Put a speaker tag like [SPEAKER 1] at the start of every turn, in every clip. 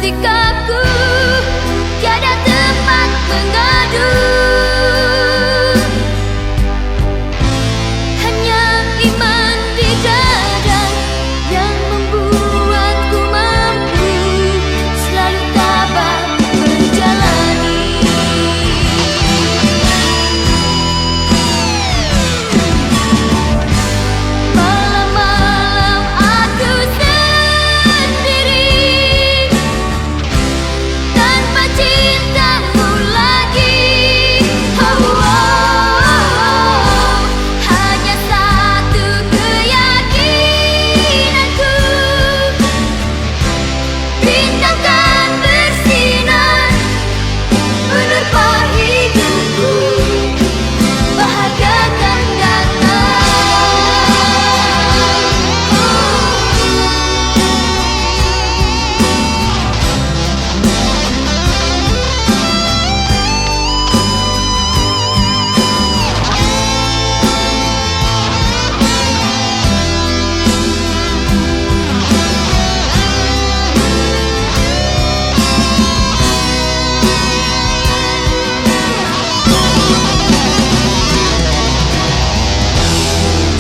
[SPEAKER 1] sikapku, tiada tempat mengadu. Hanya iman di dada yang membuatku mampu selalu tabah menjalani. Malam-malam aku sendiri tanpa cintamu lagi. Oh, oh, hanya satu keyakinanku, bintang kan bersinar menerpa hidupku, bahagia kan datang.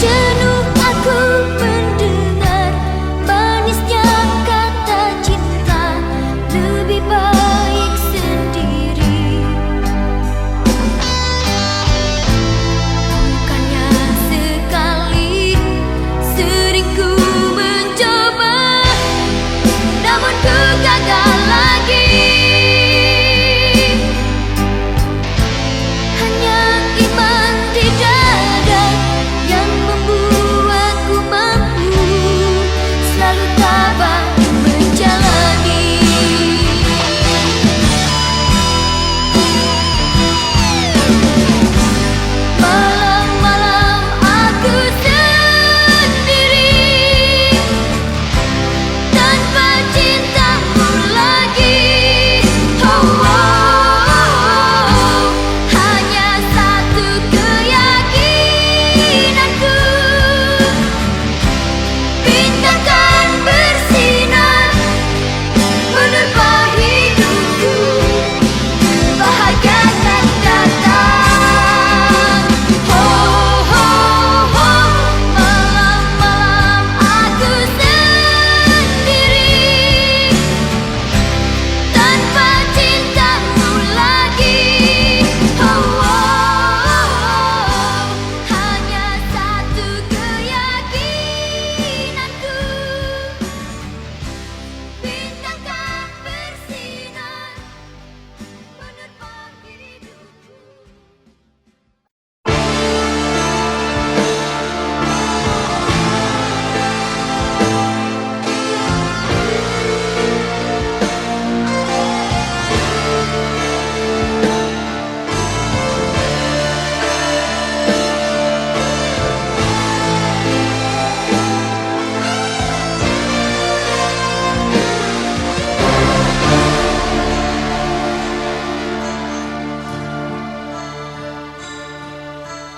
[SPEAKER 1] Jenuh aku mendengar manisnya kata cinta, lebih baik sendiri. Bukannya sekali, sering ku mencoba, namun ku gagal lagi. Hanya iman di dada yang membuatku mampu selalu tabah menjalani. Malam-malam aku sendiri tanpa cintamu lagi. Oh, oh, hanya satu keyakinanku, bintang kan bersinar menerpa hidupku, bahagia kan datang. Oh, oh, oh, malam-malam aku sendiri tanpa cintamu lagi. Oh, oh, hanya satu keyakinanku, bintang kan bersinar menerpa hidupku.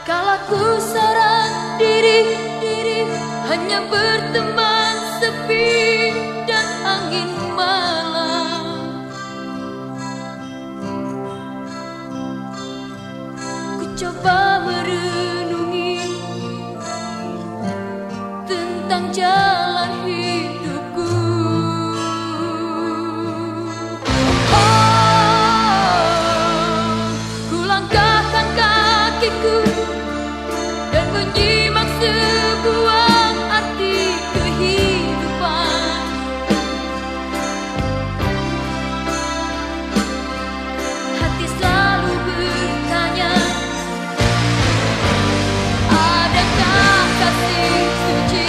[SPEAKER 1] Kala ku seorang diri, hanya berteman sepi dan angin malam. Ku coba merenungi tentang jalan hidupku. Oh, ku langkahkan kakiku dan menyimak sebuah arti kehidupan. Hati selalu bertanya, adakah kasih suci?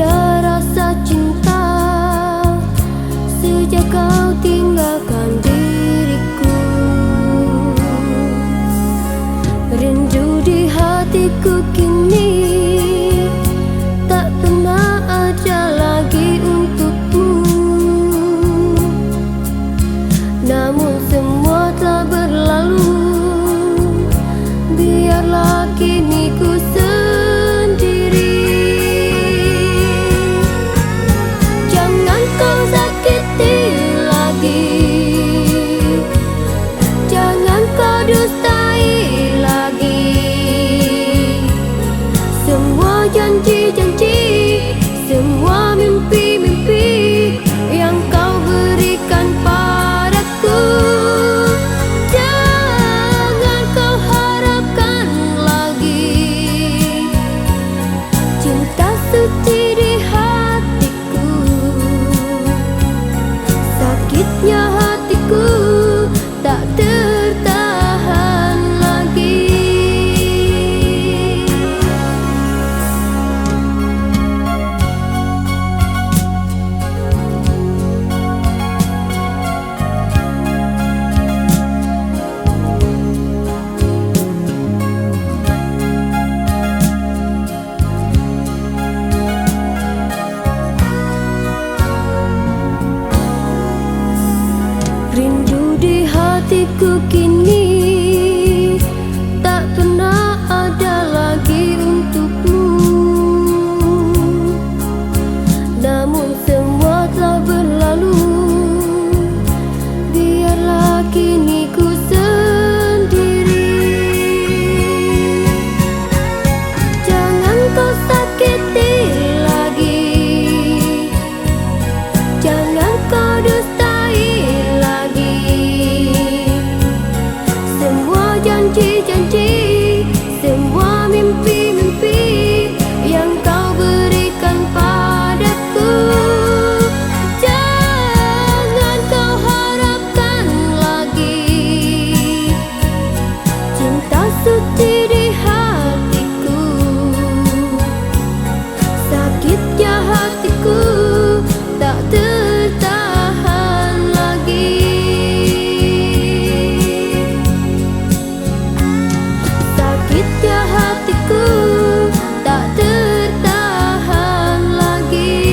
[SPEAKER 1] ada rasa cinta sejak kau tinggalkan diriku. Rindu di hatiku kini tak pernah ada lagi untukmu. Namun semua telah berlalu, biarlah kini ku sendiri. Jangan kau sakiti lagi, jangan kau dustai lagi semua janji-janji, semua mimpi-mimpi yang kau berikan padaku. Jangan kau harapkan lagi cinta suci di hatiku. Sakitnya hatiku tak tertahan lagi. Rindu di hatiku kini tak pernah ada lagi untukmu. Namun semua telah berlalu, biarlah kini ku sendiri. Jangan kau sakiti lagi, jangan kau dustai lagi semua janji-janji, semua mimpi-mimpi yang kau berikan padaku. Jangan kau harapkan lagi cinta suci di hatiku. Sakitnya hatiku tak tertahan lagi. Sakitnya hatiku tak tertahan lagi.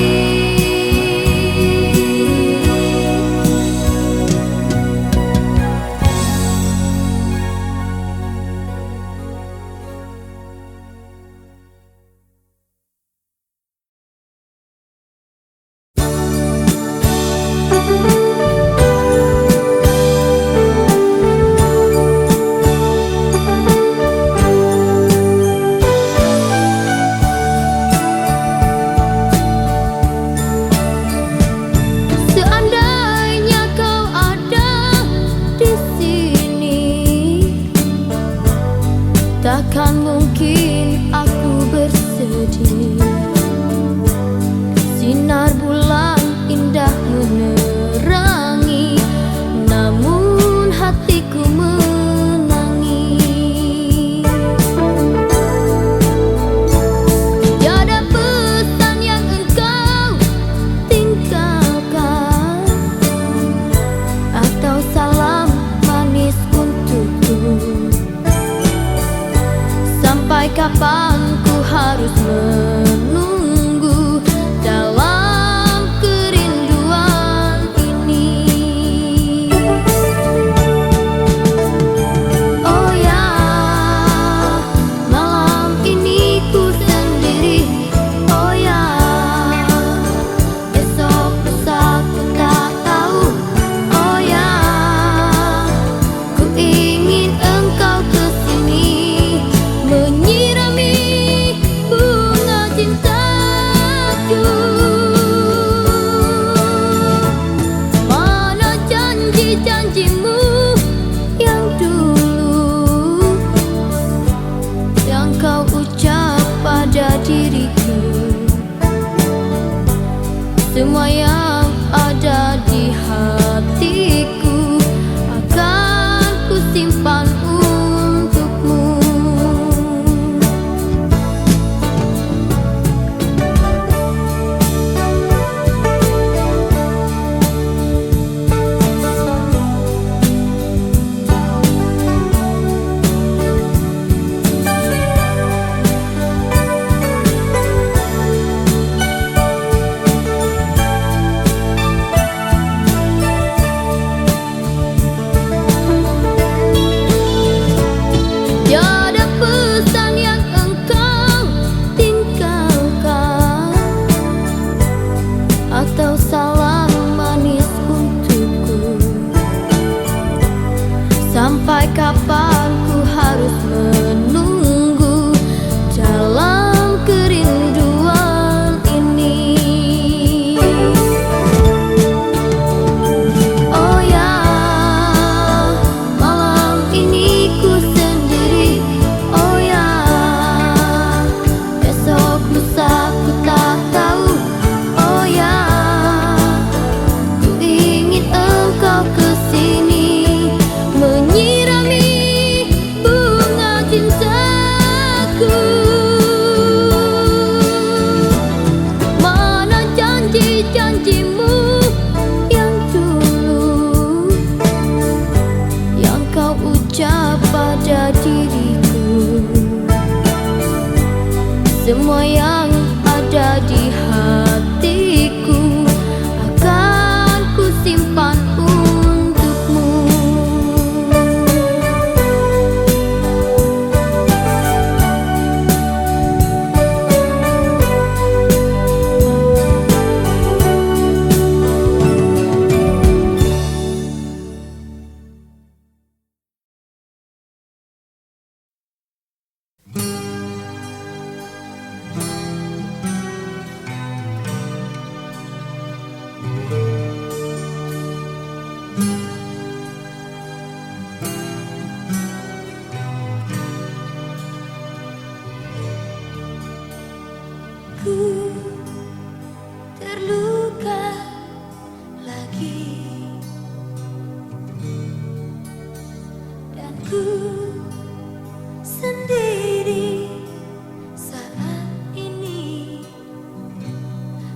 [SPEAKER 1] Seandainya kau ada di sini, takkan mungkin aku bersedih. Sinar bulan indah menerangi, namun hatiku menangis. Tiada pesan yang engkau tinggalkan atau salam manis untukku. Sampai kapan ku harus menunggu dalam kerinduan ini? Oh ya, malam ini ku sendiri. Oh ya, besok lusa ku tak tahu. Oh ya, ku ingin engkau kesini menyirami bunga cintaku. Mana janji-janjimu yang dulu yang kau ucap pada diriku? Semua yang ada di hatiku akan ku simpan untukmu.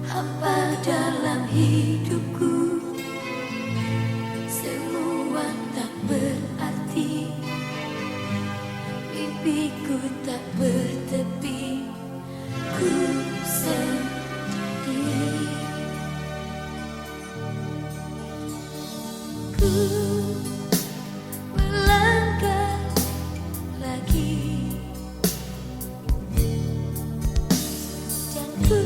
[SPEAKER 1] hampa dalam hidupku. Semua tak berarti, mimpiku tak bertepi. Ku sendiri, ku melangkah lagi, dan ku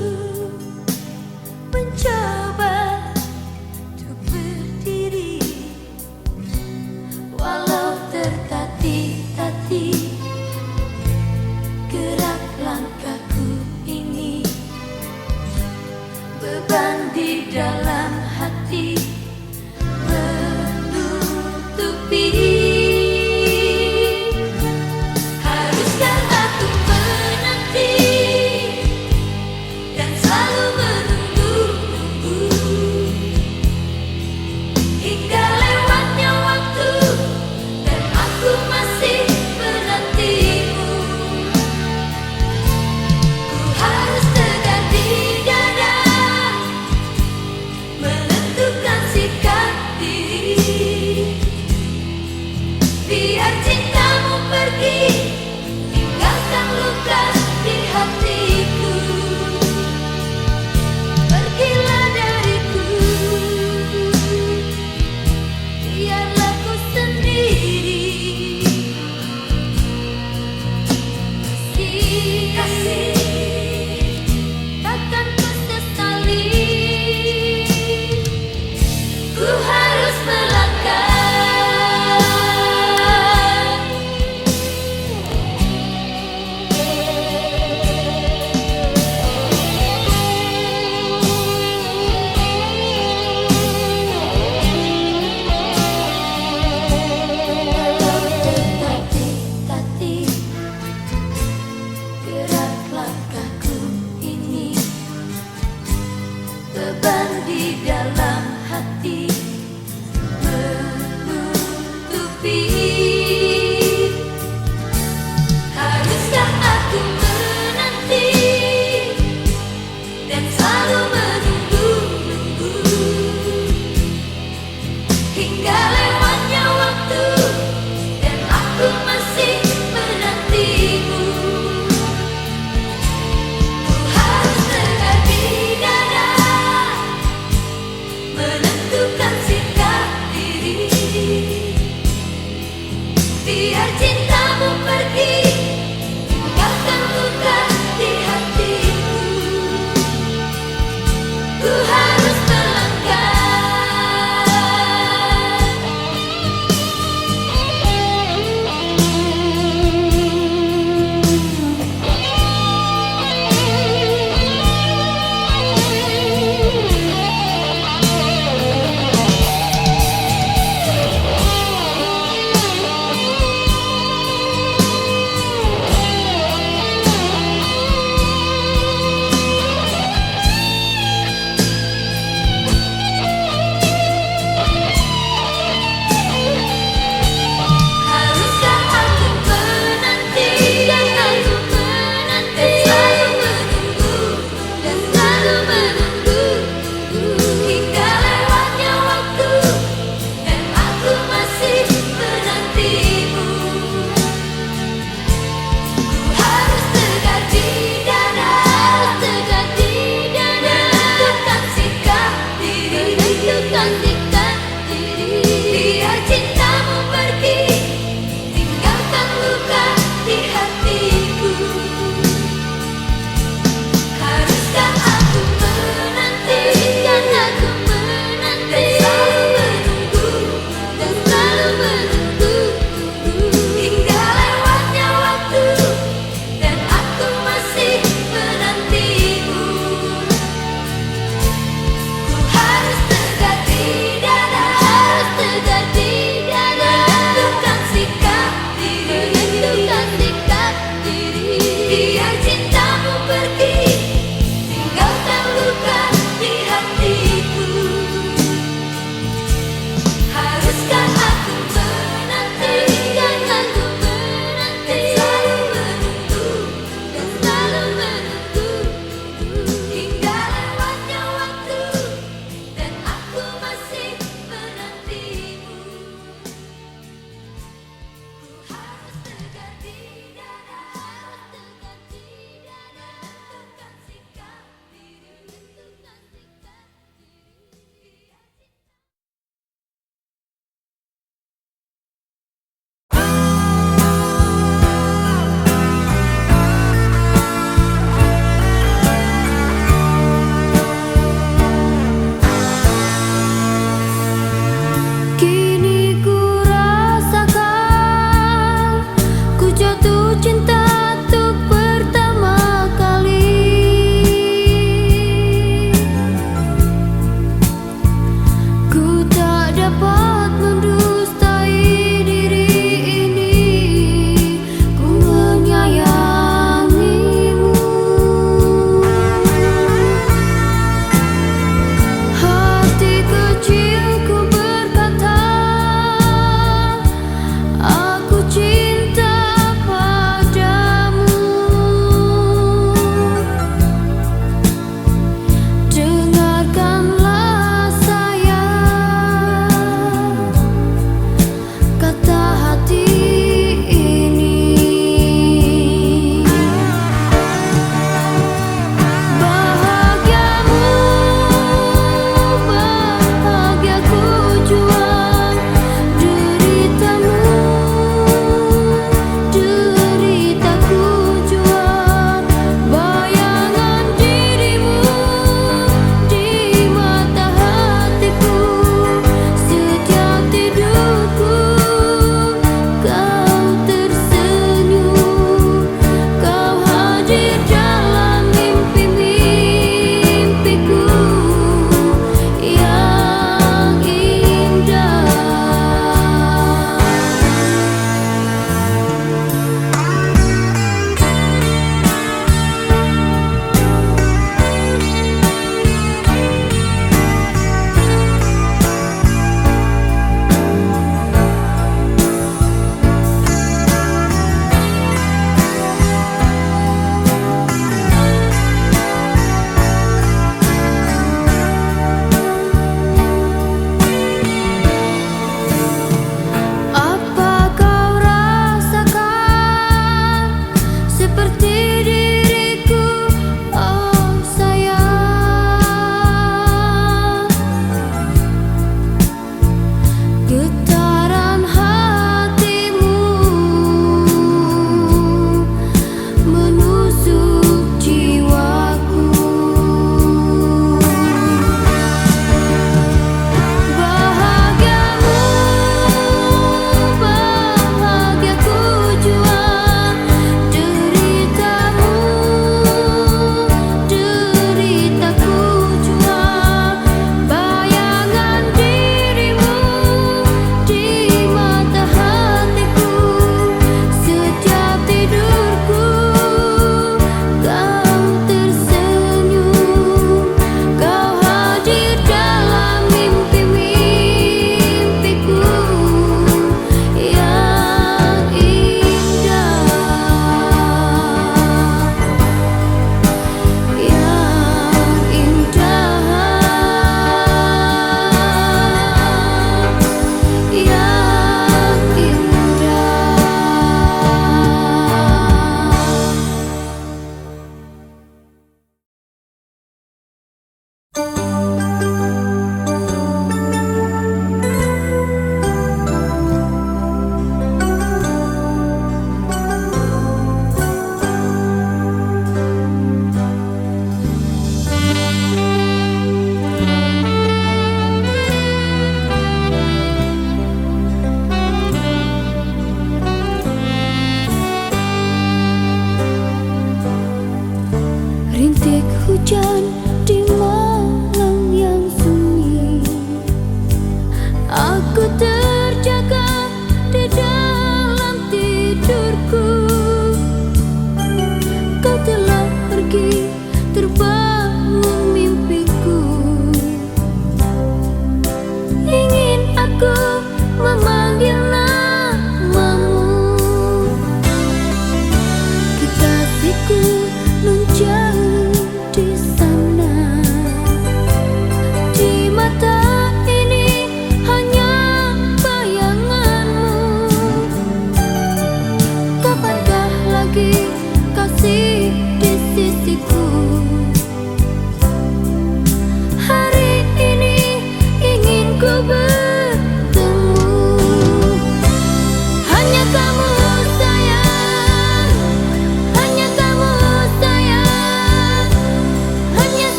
[SPEAKER 1] mencoba untuk berdiri. Walau tertatih-tatih gerak langkahku ini, beban di dalam hati menutupi. Haruskah aku menanti dan selalu menunggu-nunggu hingga lewatnya waktu dan aku masih menantimu. Ku harus tegar di dada, menentukan sikap diri. Biar cintamu pergi, tinggalkan luka di hatiku. Pergilah dariku, biarlah ku sendiri. Kasih takkan ku sesali. Ku harus melangkah. Walau tertatih-tatih gerak langkahku ini, beban di dalam hati menutupi. Haruskah aku menanti dan selalu menunggu-nunggu hingga lewatnya waktu dan aku masih menantimu. Ku harus tegar di dada, menentukan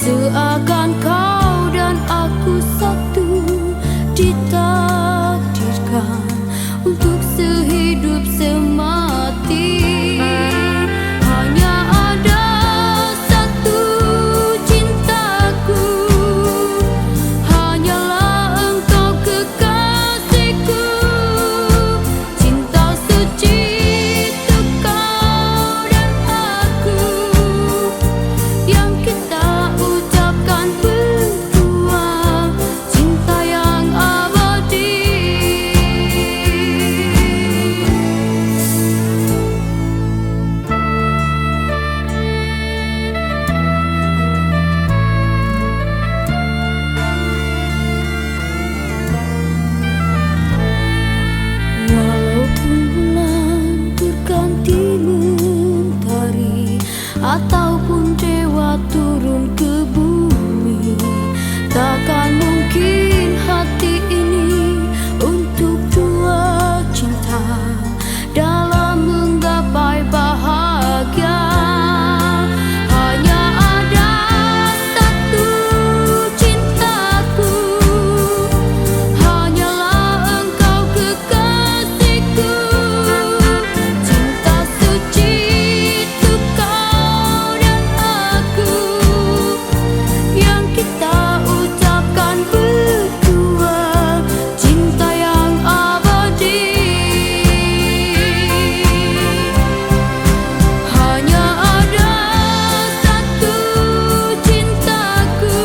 [SPEAKER 1] seakan kau dan aku satu, ditakdirkan untuk sehidup semati. Hanya ada satu cintaku, hanyalah engkau kekasihku. Cinta suci untuk kau dan aku, yang kita ucapkan berdua, cinta yang abadi. Walaupun bulan berganti mentari, ataupun dewa turun ke bumi, takkan mungkin hati ini untuk dua cinta dalam menggapai bahagia. Hanya ada satu cintaku, hanyalah engkau kekasihku. Cinta suci untuk kau dan aku, yang kita ucapkan berdua, cinta yang abadi. Hanya ada satu cintaku,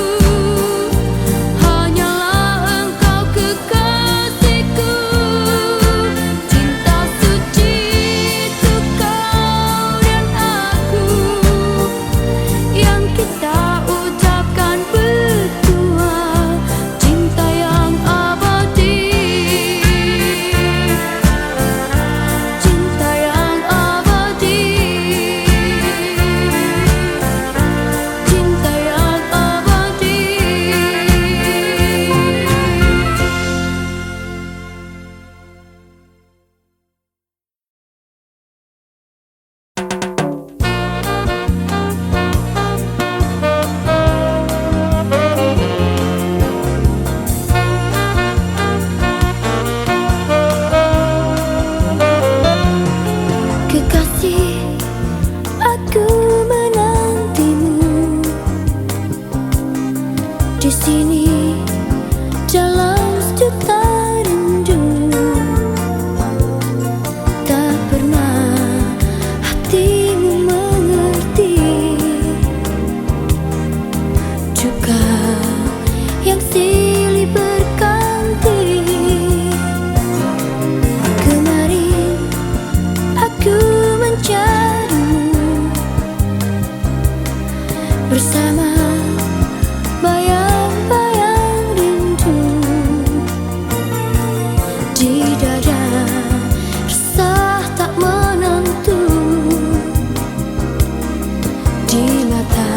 [SPEAKER 1] hanyalah engkau kekasihku. Cinta suci untuk kau dan aku, yang kita ucapkan berdua, cinta yang abadi. Cinta yang abadi. Cinta yang abadi. Kekasih, aku menantimu di sini dalam sejuta rindu. Tak pernah hatimu mengerti duka yang silih berganti. Kemarin aku mencarimu bersama bayang-bayang rindu. Di dada resah tak menentu, di mata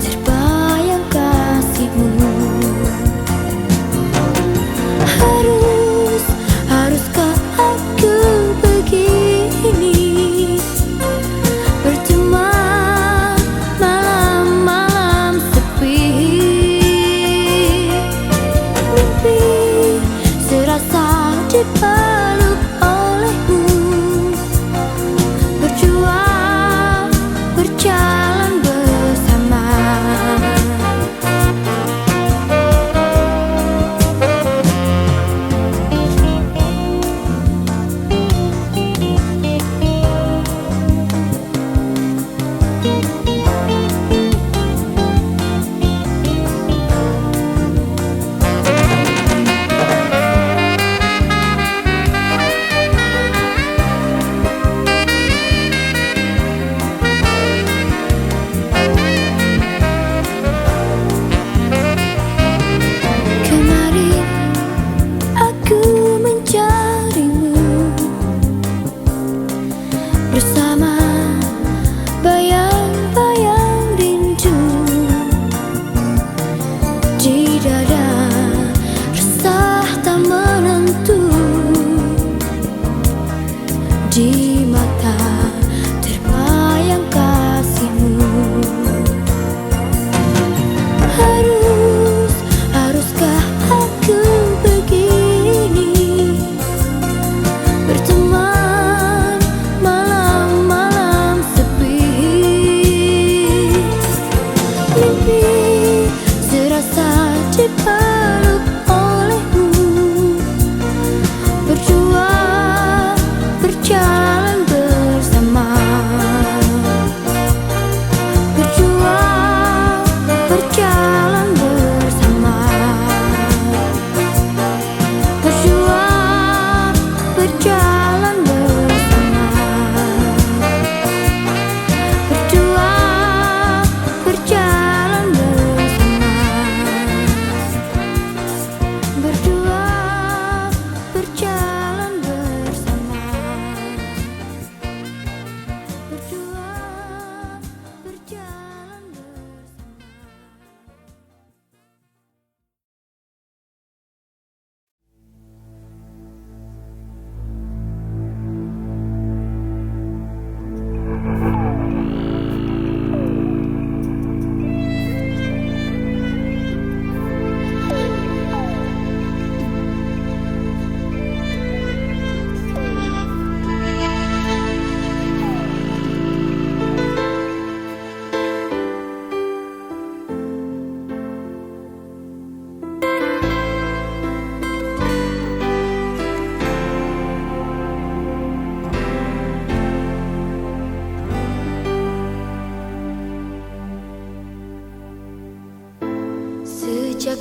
[SPEAKER 1] terbayang kasihmu. Haruskah aku begini, berteman malam-malam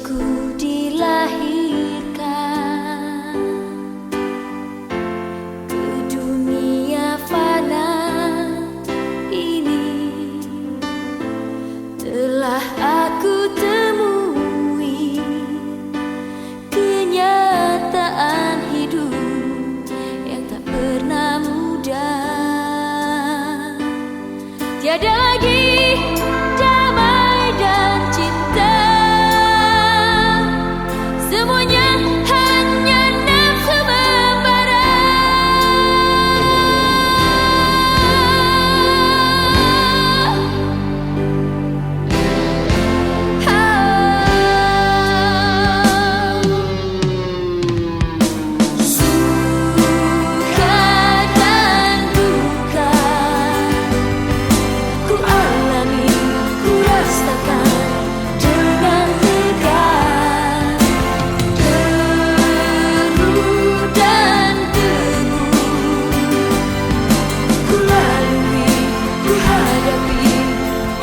[SPEAKER 1] ku dilahirkan ke dunia fana ini, telah aku temui kenyataan hidup yang tak pernah mudah. Tiada lagi damai dan cinta, semuanya hanya nafsu membara. Suka dan duka ku alami, ku rasakan dengan tegar. Deru dan debu ku lalui, ku hadapi,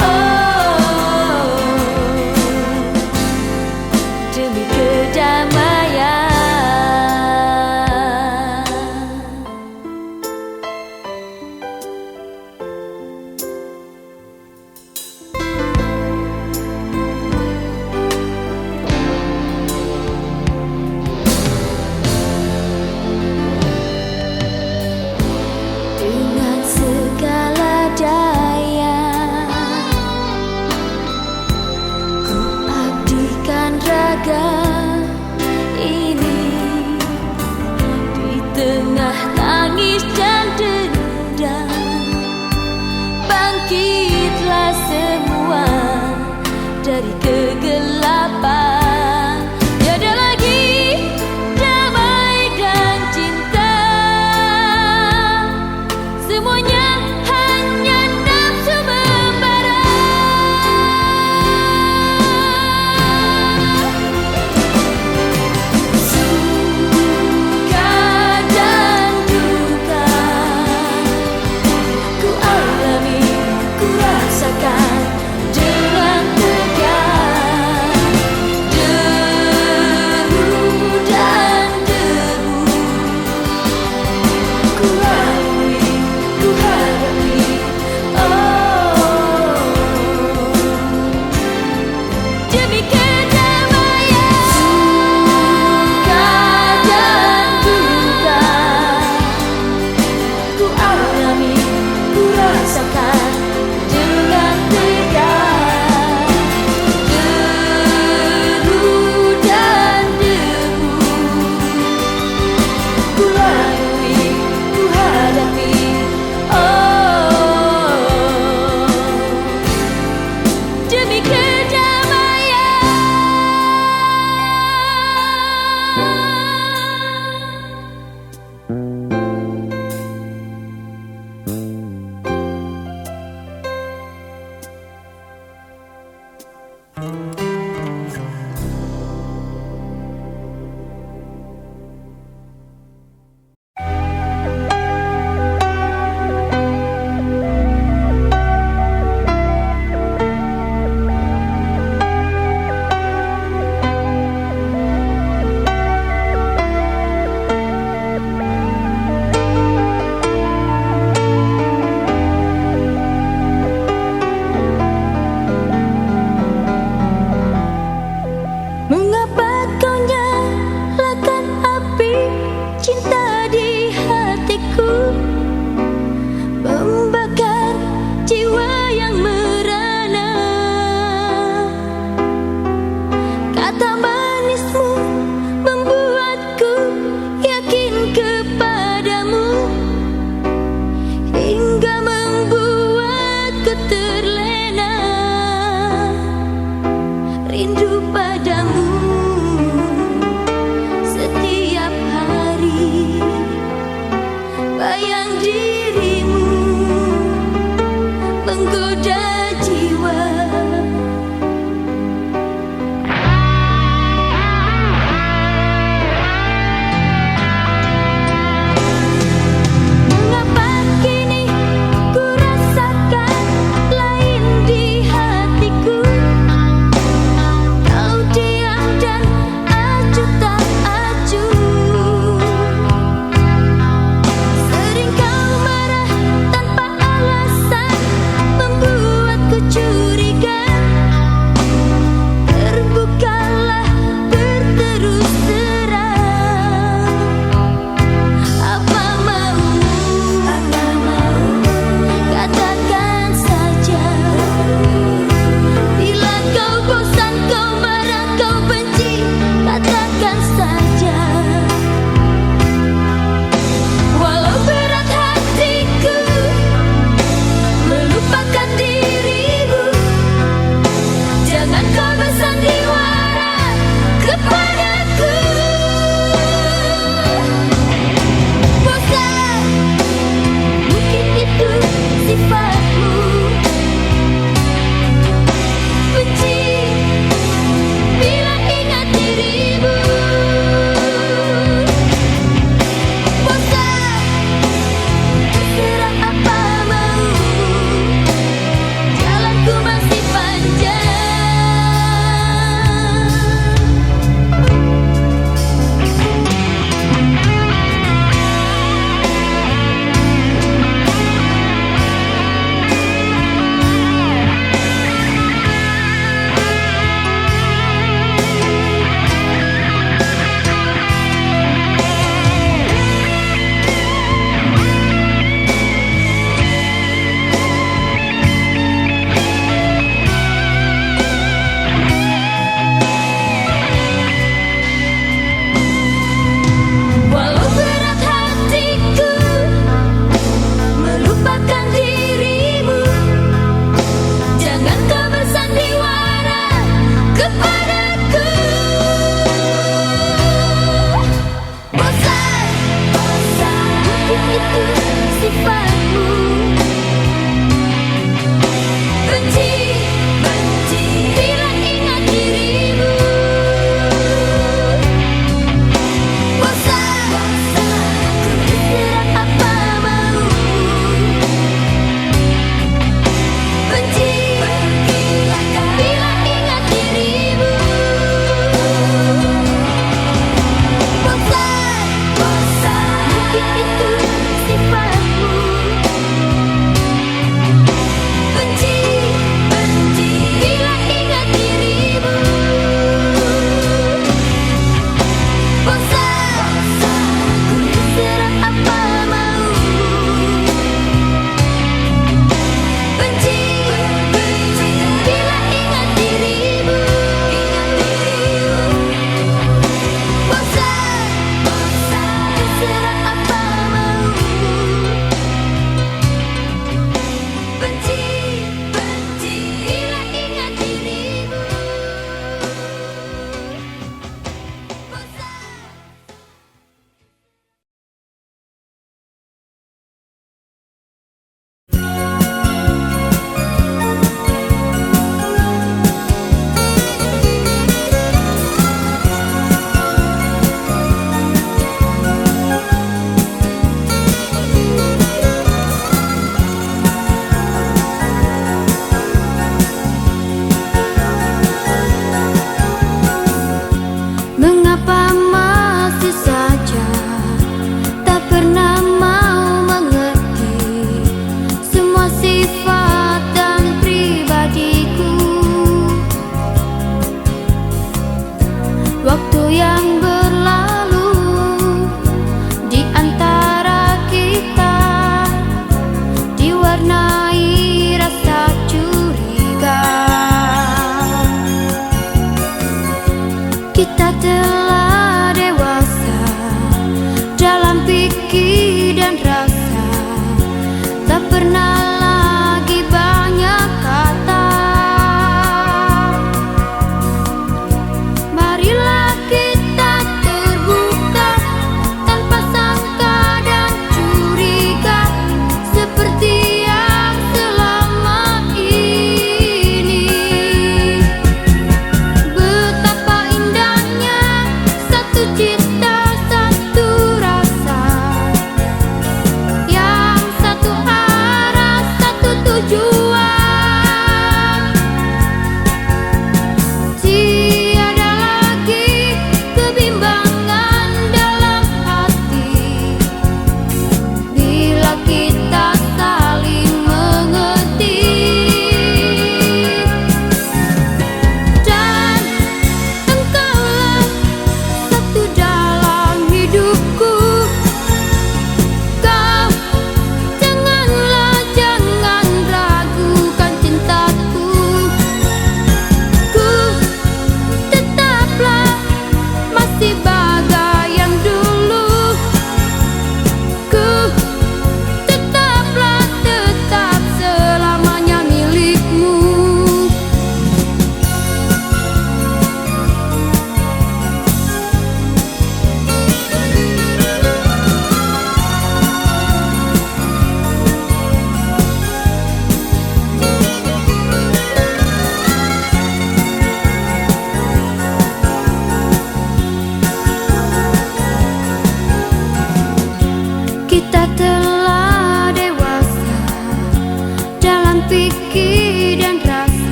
[SPEAKER 1] oh, demi kedamaian. Dengan segala daya ku abdikan raga ini, di tengah tangis dan dendam bangkitlah semua dari kegelapan. Tiada lagi damai dan cinta, semuanya hanya nafsu membara. Suka dan duka ku alami, ku rasakan dengan tegar. Deru dan debu ku lalui, ku hadapi, oh, demi kedamaian. Suka dan duka ku alami, ku rasakan dengan tegar. Deru dan debu ku lalui, ku hadapi, oh, demi kedamaian.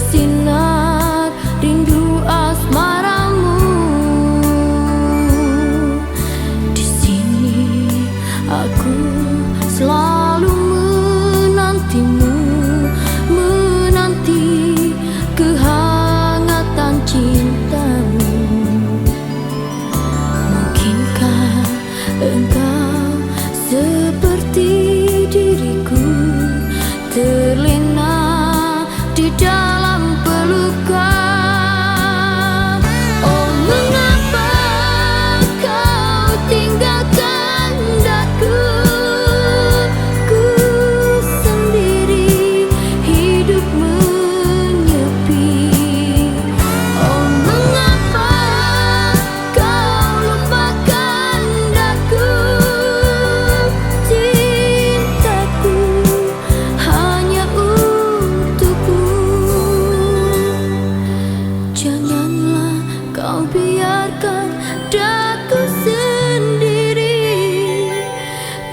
[SPEAKER 1] bersinar rindu asmaramu. Di sini aku selalu menantimu, menanti kehangatan cintamu. Mungkinkah engkau seperti diriku, terlena di dalam pelukan? Oh, mengapa kau tinggalkan daku? Ku sendiri hidup menyepi. Oh, mengapa kau lupakan daku? Cintaku hanya untukmu. Janganlah kau biarkan daku sendiri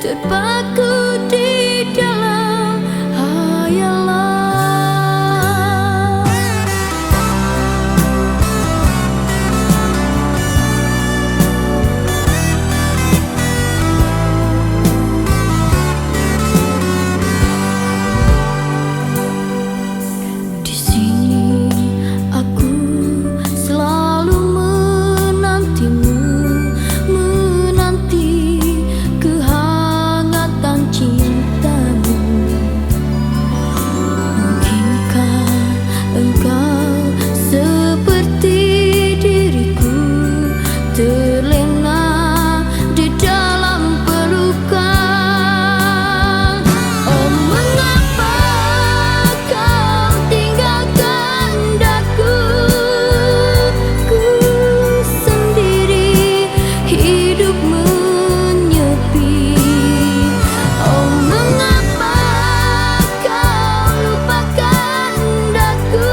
[SPEAKER 1] terpaku di dalam hayalan. Di sini aku selalu menantimu, menanti kehangatan cintamu. Mungkinkah engkau seperti diriku, terlena di dalam pelukan? Oh, mengapa kau tinggalkan daku? Ku sendiri hidup menyepi. Oh, mengapa kau lupakan daku?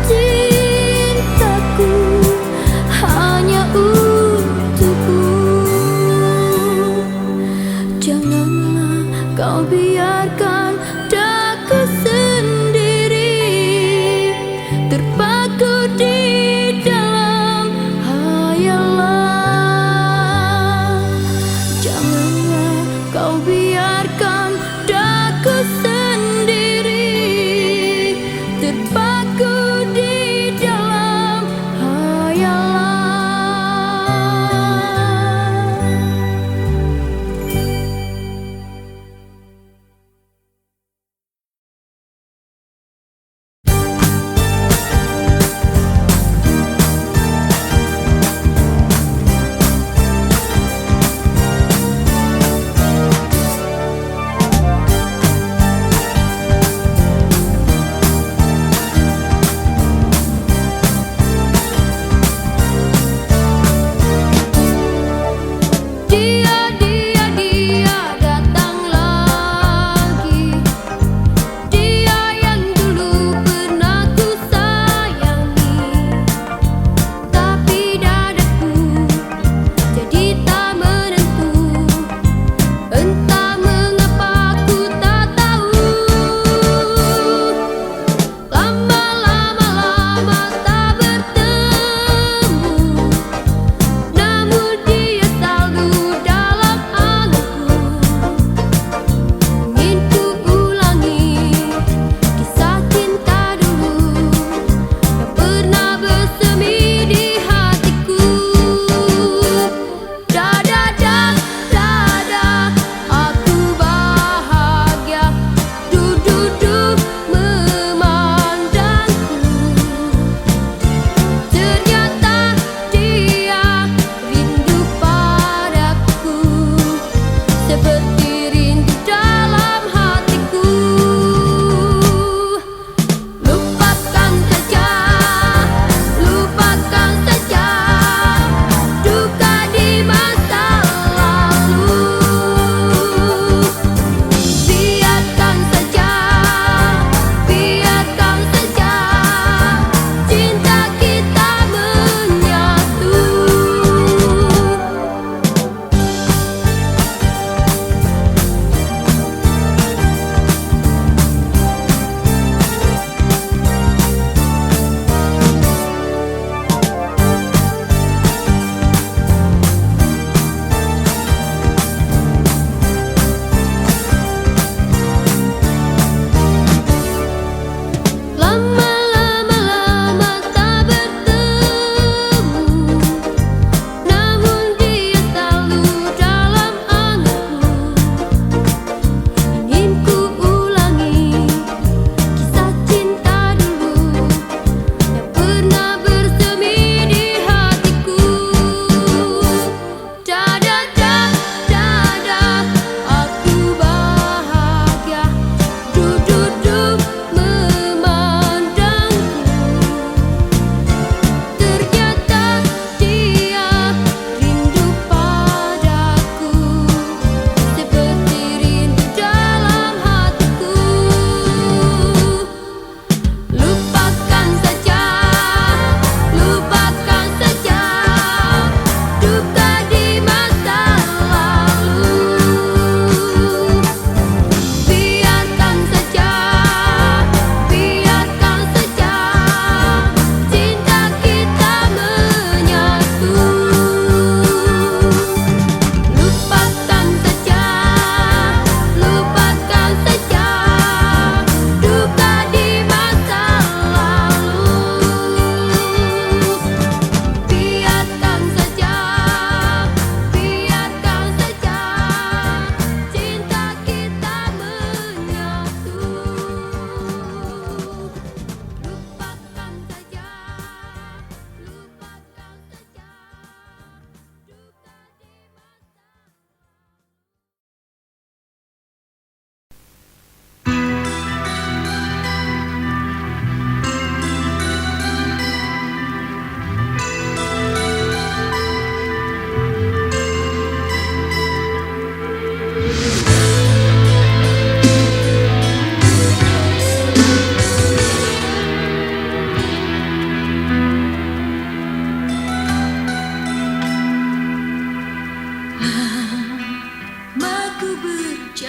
[SPEAKER 1] Cintaku hanya untukmu. Janganlah kau biarkan daku sendiri terpaku di dalam hayalan. Janganlah kau biarkan daku sendiri terpaku di dalam hayalan.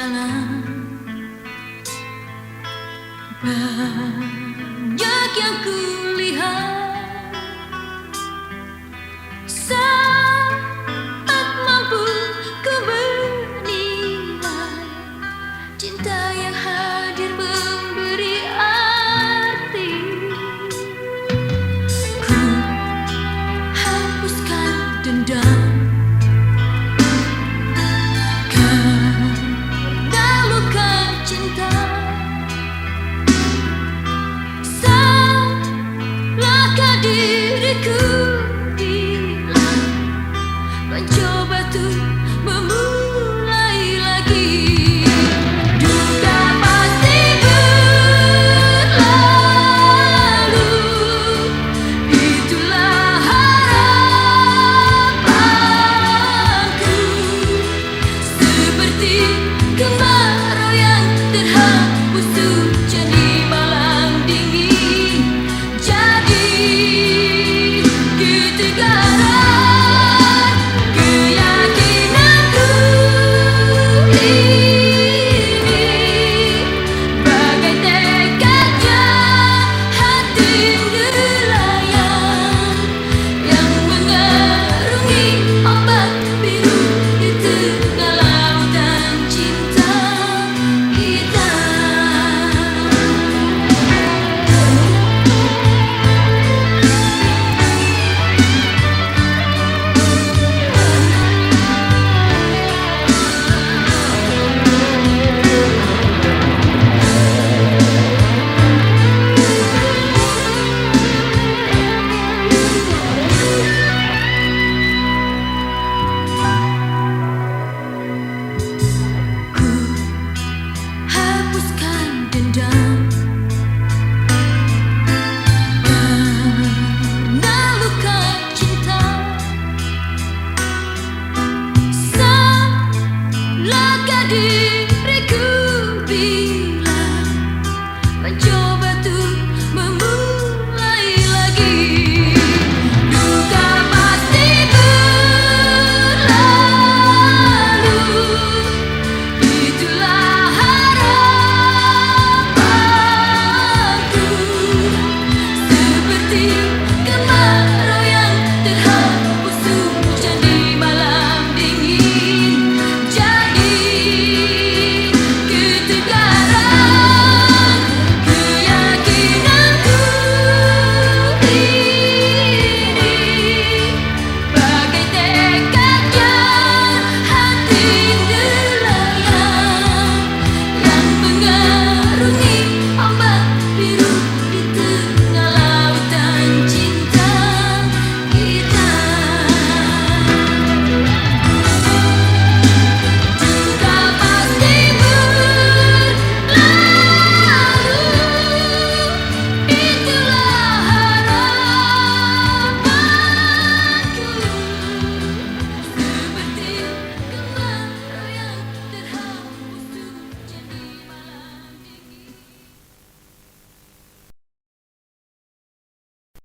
[SPEAKER 2] jalan. Banyak yang kulihat, saat mampu ku menilai cinta yang hadir memberi arti. Ku hapuskan dendam karena luka cinta. Salahkah diriku bila mencoba tuh memulai lagi? Duka pasti berlalu, itulah harapanku. Seperti kemarau yang terhapus hujan di malam dingin, jadi ketegaran keyakinanku ini, bagai tekadnya hati nelayan yang mengarungi ombak biru di tengah lautan cinta hitam. Ku hapuskan dendam karena luka cinta. Salahkah diriku